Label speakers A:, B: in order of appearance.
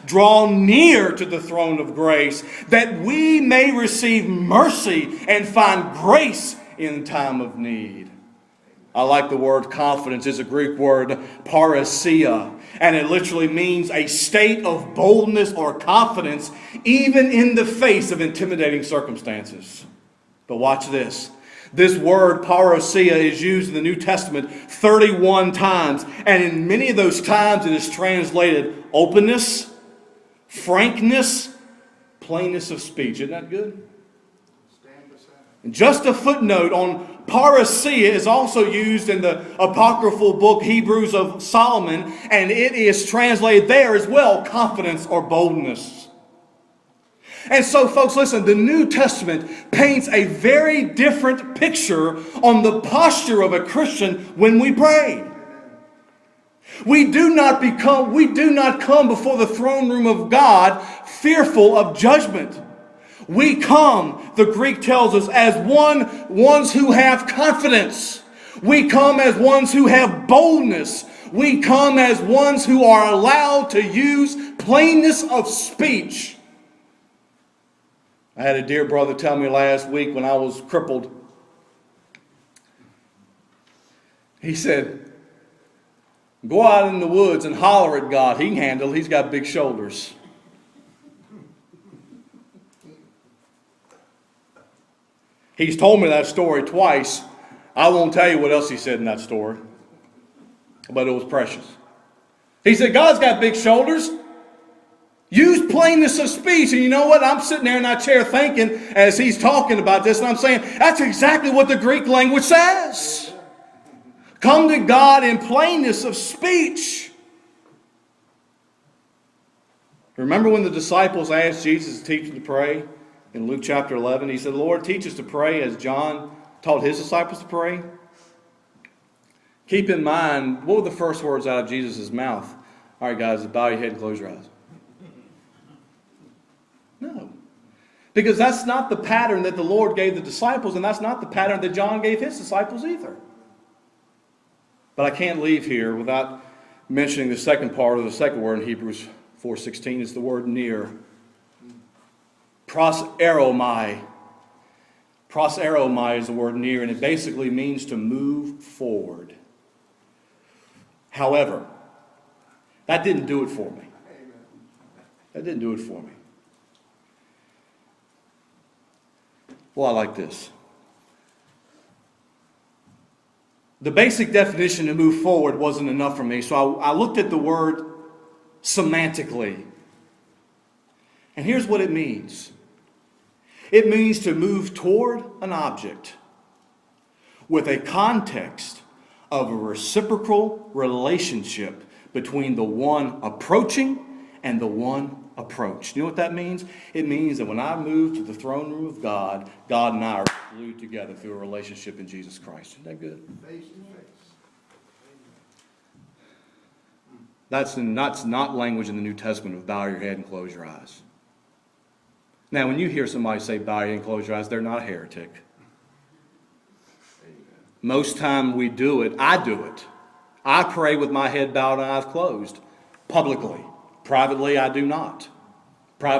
A: draw near to the throne of grace, that we may receive mercy and find grace in time of need. I like the word confidence. It's a Greek word, parousia, and it literally means a state of boldness or confidence, even in the face of intimidating circumstances. But watch this. This word, parousia, is used in the New Testament 31 times, and in many of those times it is translated openness, frankness, plainness of speech. Isn't that good? And just a footnote on parousia is also used in the apocryphal book Hebrews of Solomon, and it is translated there as well, confidence or boldness. And so, folks, listen, the New Testament paints a very different picture on the posture of a Christian when we pray. We do not come before the throne room of God fearful of judgment. We come, the Greek tells us, as ones who have confidence. We come as ones who have boldness. We come as ones who are allowed to use plainness of speech. I had a dear brother tell me last week when I was crippled. He said, go out in the woods and holler at God. He can handle it. He's got big shoulders. He's told me that story twice. I won't tell you what else he said in that story, but it was precious. He said, God's got big shoulders. Use plainness of speech. And you know what? I'm sitting there in that chair thinking as he's talking about this, and I'm saying, that's exactly what the Greek language says. Come to God in plainness of speech. Remember when the disciples asked Jesus to teach them to pray? In Luke chapter 11, he said, Lord, teach us to pray as John taught his disciples to pray. Keep in mind, what were the first words out of Jesus' mouth? All right, guys, bow your head and close your eyes. No. Because that's not the pattern that the Lord gave the disciples, and that's not the pattern that John gave his disciples either. But I can't leave here without mentioning the second part of the second word in Hebrews 4:16 is the word near. Proseromai. Proseromai is the word near, and it basically means to move forward. However, that didn't do it for me. That didn't do it for me. Well, I like this. The basic definition to move forward wasn't enough for me, so I looked at the word semantically. And here's what it means. It means to move toward an object with a context of a reciprocal relationship between the one approaching and the one approached. You know what that means? It means that when I move to the throne room of God, God and I are glued together through a relationship in Jesus Christ. Isn't that good? Face to face. That's not language in the New Testament of bow your head and close your eyes. Now, when you hear somebody say bow your head and close your eyes, they're not a heretic. Most time we do it, I do it. I pray with my head bowed and eyes closed, publicly. Privately, I do not.